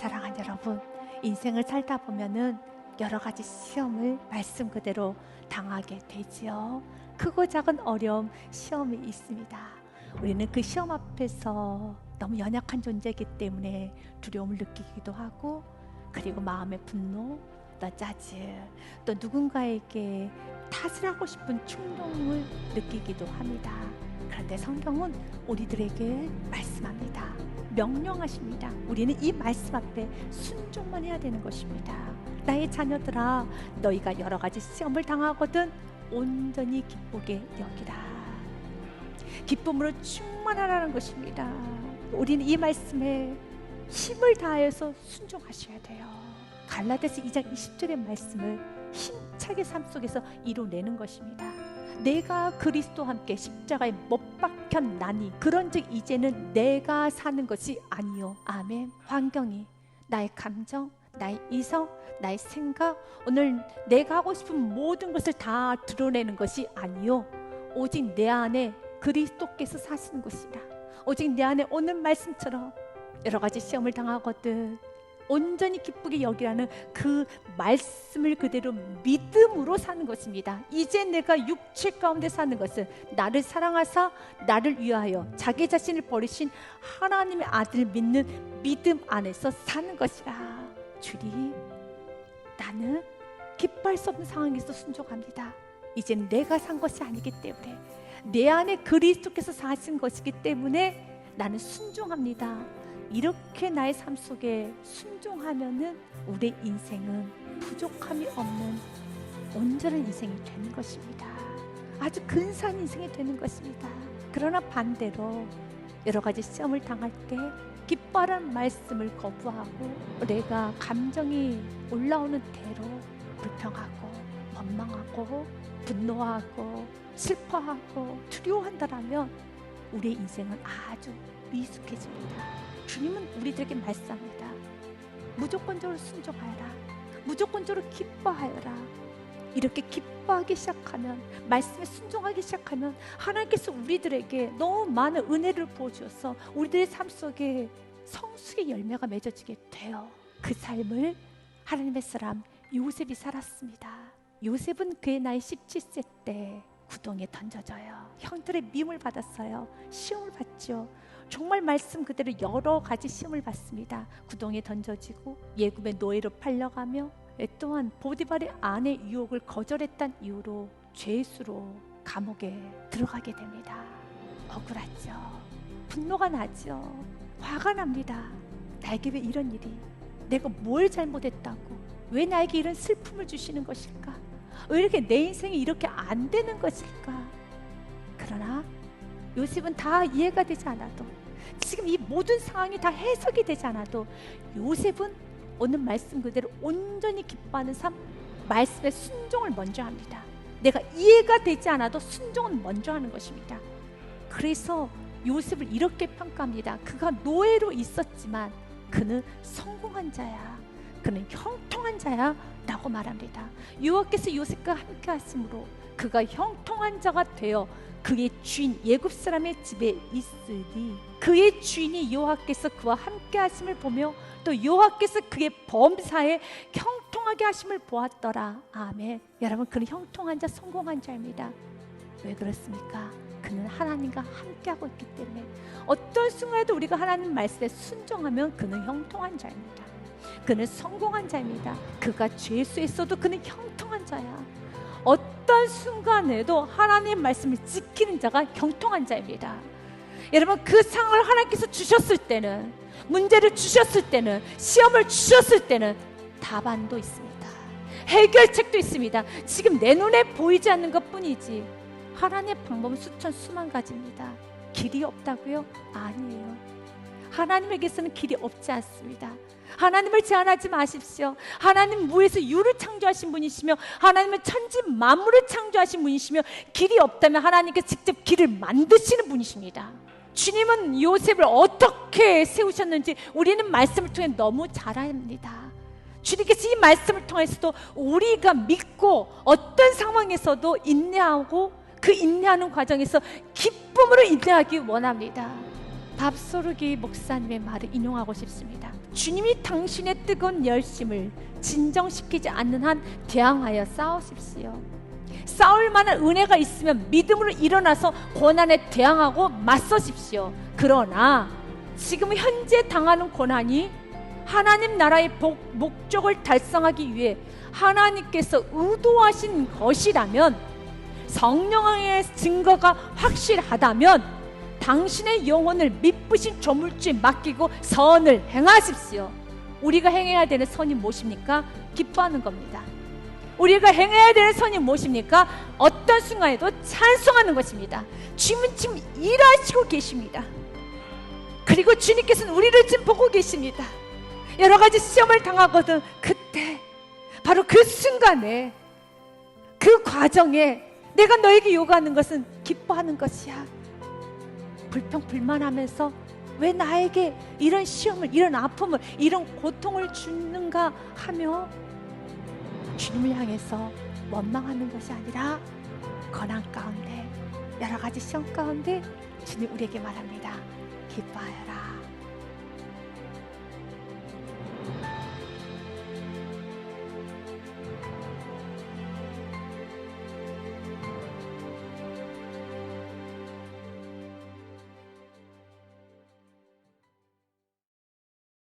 사랑하는 여러분, 인생을 살다 보면은 여러 가지 시험을 말씀 그대로 당하게 되지요. 크고 작은 어려움, 시험이 있습니다. 우리는 그 시험 앞에서 너무 연약한 존재이기 때문에 두려움을 느끼기도 하고, 그리고 마음의 분노, 또 짜증, 또 누군가에게 탓을 하고 싶은 충동을 느끼기도 합니다. 그런데 성경은 우리들에게 말씀합니다. 명령하십니다. 우리는 이 말씀 앞에 순종만 해야 되는 것입니다. 나의 자녀들아, 너희가 여러 가지 시험을 당하거든 온전히 기쁘게 여기라. 기쁨으로 충만하라는 것입니다. 우리는 이 말씀에 힘을 다해서 순종하셔야 돼요. 갈라디아서 2장 20절의 말씀을 힘차게 삶 속에서 이뤄내는 것입니다. 내가 그리스도와 함께 십자가에 못 박혔나니 그런즉 이제는 내가 사는 것이 아니요. 아멘. 환경이, 나의 감정, 나의 이성, 나의 생각, 오늘 내가 하고 싶은 모든 것을 다 드러내는 것이 아니요. 오직 내 안에 그리스도께서 사시는 것이라. 오직 내 안에 오늘 말씀처럼 여러 가지 시험을 당하거든 온전히 기쁘게 여기라는 그 말씀을 그대로 믿음으로 사는 것입니다. 이제 내가 육체 가운데 사는 것은 나를 사랑하사 나를 위하여 자기 자신을 버리신 하나님의 아들을 믿는 믿음 안에서 사는 것이라. 주님, 나는 기뻐할 수 없는 상황에서 순종합니다. 이제는 내가 산 것이 아니기 때문에, 내 안에 그리스도께서 사신 것이기 때문에 나는 순종합니다. 이렇게 나의 삶 속에 순종하면은 우리의 인생은 부족함이 없는 온전한 인생이 되는 것입니다. 아주 근사한 인생이 되는 것입니다. 그러나 반대로 여러 가지 시험을 당할 때 기뻐하라는 말씀을 거부하고 내가 감정이 올라오는 대로 불평하고 원망하고 분노하고 슬퍼하고 두려워한다라면 우리의 인생은 아주 미숙해집니다. 주님은 우리들에게 말씀합니다. 무조건적으로 순종하여라. 무조건적으로 기뻐하여라. 이렇게 기뻐하기 시작하면, 말씀에 순종하기 시작하면 하나님께서 우리들에게 너무 많은 은혜를 부어주셔서 우리들의 삶 속에 성숙의 열매가 맺어지게 돼요. 그 삶을 하나님의 사람 요셉이 살았습니다. 요셉은 그의 나이 17세 때 구덩이에 던져져요. 형들의 미움을 받았어요. 시험을 받죠. 정말 말씀 그대로 여러 가지 시험을 받습니다. 구덩이에 던져지고 예굽의 노예로 팔려가며, 또한 보디발의 아내 유혹을 거절했다는 이유로 죄수로 감옥에 들어가게 됩니다. 억울하죠. 분노가 나죠. 화가 납니다. 나에게 왜 이런 일이, 내가 뭘 잘못했다고, 왜 나에게 이런 슬픔을 주시는 것일까, 왜 이렇게 내 인생이 이렇게 안 되는 것일까. 그러나 요셉은 다 이해가 되지 않아도, 지금 이 모든 상황이 다 해석이 되지 않아도 요셉은 오늘 말씀 그대로 온전히 기뻐하는 삶, 말씀의 순종을 먼저 합니다. 내가 이해가 되지 않아도 순종은 먼저 하는 것입니다. 그래서 요셉을 이렇게 평가합니다. 그가 노예로 있었지만 그는 성공한 자야, 그는 형통한 자야 라고 말합니다. 여호와께서 요셉과 함께 하심으로 그가 형통한 자가 되어 그의 주인 예굽 사람의 집에 있으니, 그의 주인이 여호와께서 그와 함께 하심을 보며 또 여호와께서 그의 범사에 형통하게 하심을 보았더라. 아멘. 여러분, 그는 형통한 자, 성공한 자입니다. 왜 그렇습니까? 그는 하나님과 함께하고 있기 때문에. 어떤 순간에도 우리가 하나님 말씀에 순종하면 그는 형통한 자입니다. 그는 성공한 자입니다. 그가 죄수였어도 그는 형통한 자야. 어떤 순간에도 하나님의 말씀을 지키는 자가 형통한 자입니다. 여러분, 그 상황을 하나님께서 주셨을 때는, 문제를 주셨을 때는, 시험을 주셨을 때는 답안도 있습니다. 해결책도 있습니다. 지금 내 눈에 보이지 않는 것뿐이지 하나님의 방법은 수천 수만 가지입니다. 길이 없다고요? 아니에요. 하나님에게서는 길이 없지 않습니다. 하나님을 제한하지 마십시오. 하나님 무에서 유를 창조하신 분이시며 하나님은 천지 만물을 창조하신 분이시며, 길이 없다면 하나님께서 직접 길을 만드시는 분이십니다. 주님은 요셉을 어떻게 세우셨는지 우리는 말씀을 통해 너무 잘 압니다. 주님께서 이 말씀을 통해서도 우리가 믿고 어떤 상황에서도 인내하고 그 인내하는 과정에서 기쁨으로 인내하기 원합니다. 밥소르기 목사님의 말을 인용하고 싶습니다. 주님이 당신의 뜨거운 열심을 진정시키지 않는 한 대항하여 싸우십시오. 싸울 만한 은혜가 있으면 믿음으로 일어나서 고난에 대항하고 맞서십시오. 그러나 지금 현재 당하는 고난이 하나님 나라의 목적을 달성하기 위해 하나님께서 의도하신 것이라면, 성령의 증거가 확실하다면 당신의 영혼을 미쁘신 조물주에 맡기고 선을 행하십시오. 우리가 행해야 되는 선이 무엇입니까? 기뻐하는 겁니다. 우리가 행해야 되는 선이 무엇입니까? 어떤 순간에도 찬송하는 것입니다. 주님은 지금 일하시고 계십니다. 그리고 주님께서는 우리를 지금 보고 계십니다. 여러 가지 시험을 당하거든 그때, 바로 그 순간에, 그 과정에 내가 너에게 요구하는 것은 기뻐하는 것이야. 불평불만하면서 왜 나에게 이런 시험을, 이런 아픔을, 이런 고통을 주는가 하며 주님을 향해서 원망하는 것이 아니라, 고난 가운데, 여러 가지 시험 가운데 주님 우리에게 말합니다. 기뻐하여라.